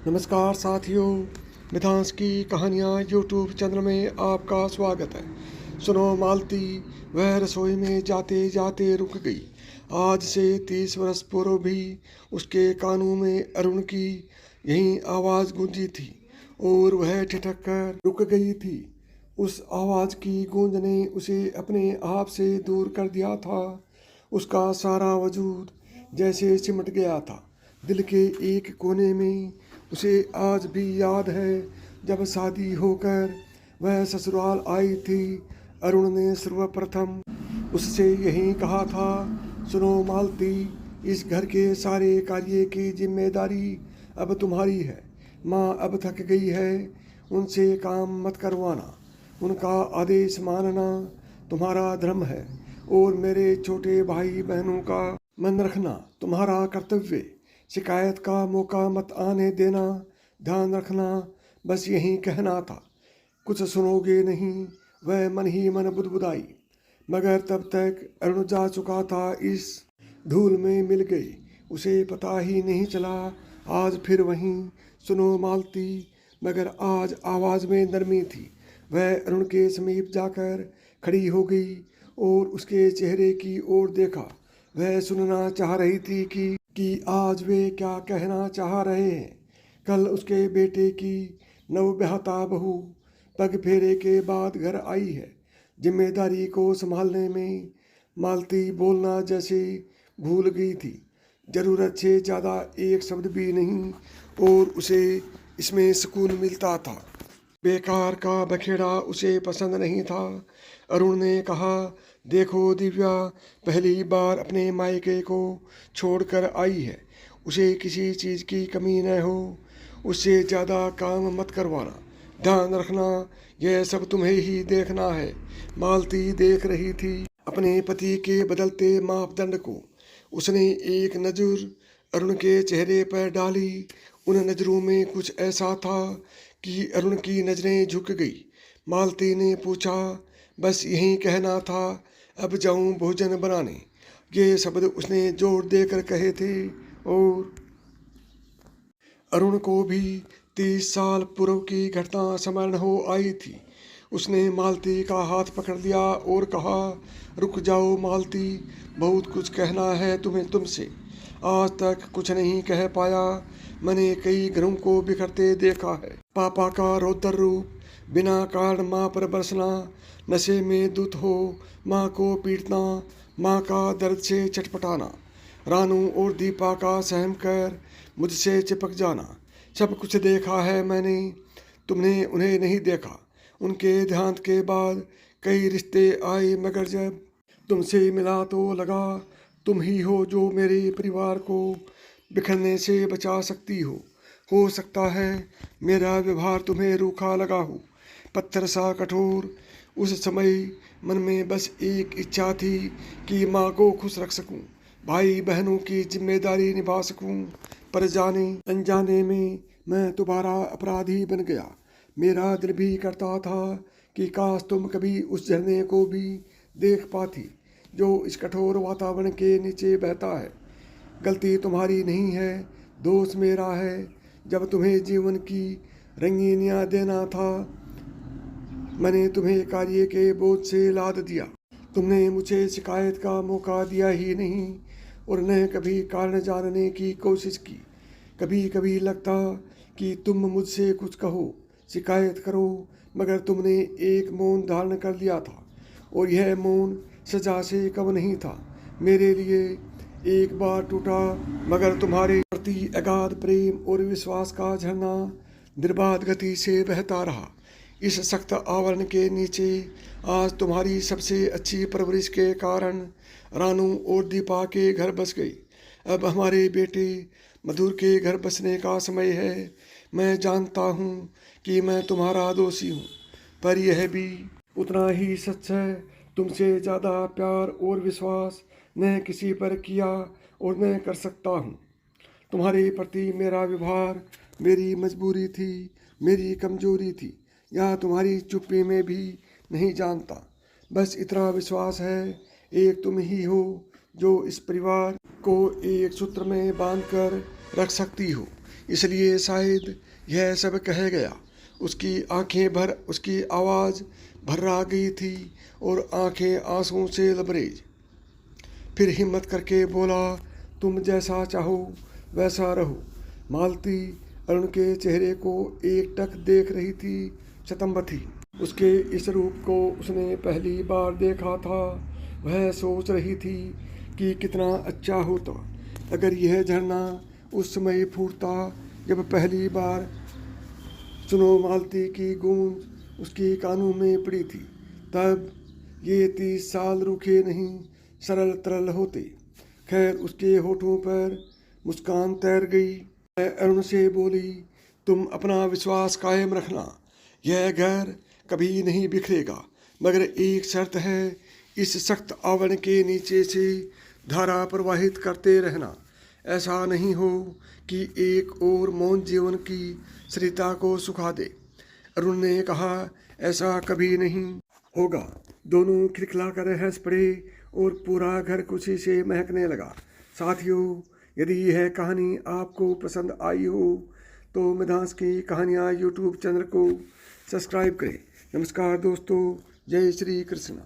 नमस्कार साथियों, मिथांस की कहानियाँ यूट्यूब चैनल में आपका स्वागत है। सुनो, मालती वह रसोई में जाते जाते रुक गई। आज से 30 वर्ष पूर्व भी उसके कानों में अरुण की यही आवाज़ गूंजी थी और वह ठिठक कर रुक गई थी। उस आवाज़ की गूंज ने उसे अपने आप से दूर कर दिया था। उसका सारा वजूद जैसे सिमट गया था। दिल के एक कोने में उसे आज भी याद है, जब शादी होकर वह ससुराल आई थी। अरुण ने सर्वप्रथम उससे यही कहा था, सुनो मालती, इस घर के सारे कार्य की जिम्मेदारी अब तुम्हारी है। माँ अब थक गई है, उनसे काम मत करवाना। उनका आदेश मानना तुम्हारा धर्म है और मेरे छोटे भाई बहनों का मन रखना तुम्हारा कर्तव्य। शिकायत का मौका मत आने देना, ध्यान रखना। बस यही कहना था। कुछ सुनोगे नहीं, वह मन ही मन बुदबुदाई। मगर तब तक अरुण जा चुका था, इस धूल में मिल गई। उसे पता ही नहीं चला। आज फिर वहीं, सुनो मालती। मगर आज आवाज़ में नरमी थी। वह अरुण के समीप जाकर खड़ी हो गई और उसके चेहरे की ओर देखा। वह सुनना चाह रही थी कि आज वे क्या कहना चाह रहे हैं। कल उसके बेटे की नवब्याहता बहू पग फेरे के बाद घर आई है। जिम्मेदारी को संभालने में मालती बोलना जैसे भूल गई थी। ज़रूरत से ज़्यादा एक शब्द भी नहीं, और उसे इसमें सुकून मिलता था। बेकार का बखेड़ा उसे पसंद नहीं था। अरुण ने कहा, देखो दिव्या पहली बार अपने मायके को छोड़कर आई है। उसे किसी चीज़ की कमी न हो। उससे ज़्यादा काम मत करवाना। ध्यान रखना, यह सब तुम्हें ही देखना है। मालती देख रही थी अपने पति के बदलते मापदंड को। उसने एक नज़र अरुण के चेहरे पर डाली। उन नज़रों में कुछ ऐसा था कि अरुण की नज़रें झुक गई। मालती ने पूछा, बस यही कहना था, अब जाऊं भोजन बनाने। ये शब्द उसने जोर देकर कहे थे और अरुण को भी 30 साल पूर्व की घटना स्मरण हो आई थी। उसने मालती का हाथ पकड़ लिया और कहा, रुक जाओ मालती, बहुत कुछ कहना है तुम्हें तुमसे। आज तक कुछ नहीं कह पाया। मैंने कई घरों को बिखरते देखा है। पापा का रौद्र रूप, बिना कारण माँ पर बरसना, नशे में धुत हो माँ को पीटना, माँ का दर्द से छटपटाना, रानू और दीपा का सहम कर मुझसे चिपक जाना। सब कुछ देखा है मैंने, तुमने उन्हें नहीं देखा। उनके देहांत के बाद कई रिश्ते आए, मगर जब तुमसे मिला तो लगा तुम ही हो जो मेरे परिवार को बिखरने से बचा सकती हो। सकता है मेरा व्यवहार तुम्हें रूखा लगा हो, पत्थर सा कठोर। उस समय मन में बस एक इच्छा थी कि माँ को खुश रख सकूं, भाई बहनों की जिम्मेदारी निभा सकूं। पर जाने अनजाने में मैं दोबारा अपराधी बन गया। मेरा दिल भी करता था कि काश तुम कभी उस झरने को भी देख पाती जो इस कठोर वातावरण के नीचे बहता है। गलती तुम्हारी नहीं है, दोष मेरा है। जब तुम्हें जीवन की रंगीनियाँ देना था, मैंने तुम्हें कार्य के बोझ से लाद दिया। तुमने मुझे शिकायत का मौका दिया ही नहीं और न कभी कारण जानने की कोशिश की। कभी कभी लगता कि तुम मुझसे कुछ कहो, शिकायत करो, मगर तुमने एक मौन धारण कर लिया था, और यह मौन सजा से कम नहीं था मेरे लिए। एक बार टूटा, मगर तुम्हारे प्रति अगाध प्रेम और विश्वास का झरना निर्बाध गति से बहता रहा। इस सख्त आवरण के नीचे आज तुम्हारी सबसे अच्छी परवरिश के कारण रानू और दीपा के घर बस गई। अब हमारे बेटे मधुर के घर बसने का समय है। मैं जानता हूँ कि मैं तुम्हारा दोषी हूँ, पर यह भी उतना ही सच है। तुमसे ज़्यादा प्यार और विश्वास न किसी पर किया और न कर सकता हूँ। तुम्हारे प्रति मेरा व्यवहार मेरी मजबूरी थी, मेरी कमजोरी थी, या तुम्हारी चुप्पी में भी नहीं जानता। बस इतना विश्वास है, एक तुम ही हो जो इस परिवार को एक सूत्र में बांधकर रख सकती हो। इसलिए शायद यह सब कह गया। उसकी आंखें भर उसकी आवाज़ भर आ गई थी और आंखें आंसुओं से लबरेज। फिर हिम्मत करके बोला, तुम जैसा चाहो वैसा रहो। मालती अरुण के चेहरे को एकटक देख रही थी, स्तंभ थी। उसके इस रूप को उसने पहली बार देखा था। वह सोच रही थी कि कितना अच्छा होता अगर यह झरना उस समय फूटता जब पहली बार सुनो मालती की गूंज उसके कानों में पड़ी थी। तब ये 30 साल रूखे नहीं सरल तरल होते। खैर, उसके होठों पर मुस्कान तैर गई। वह अरुण से बोली, तुम अपना विश्वास कायम रखना। यह घर कभी नहीं बिखरेगा, मगर एक शर्त है, इस सख्त आवरण के नीचे से धारा प्रवाहित करते रहना। ऐसा नहीं हो कि एक और मौन जीवन की सरिता को सुखा दे। अरुण ने कहा, ऐसा कभी नहीं होगा। दोनों खिलखिलाकर हंस पड़े और पूरा घर खुशी से महकने लगा। साथियों, यदि यह कहानी आपको पसंद आई हो तो मिधांस की कहानियाँ यूट्यूब चैनल को सब्सक्राइब करें। नमस्कार दोस्तों, जय श्री कृष्ण।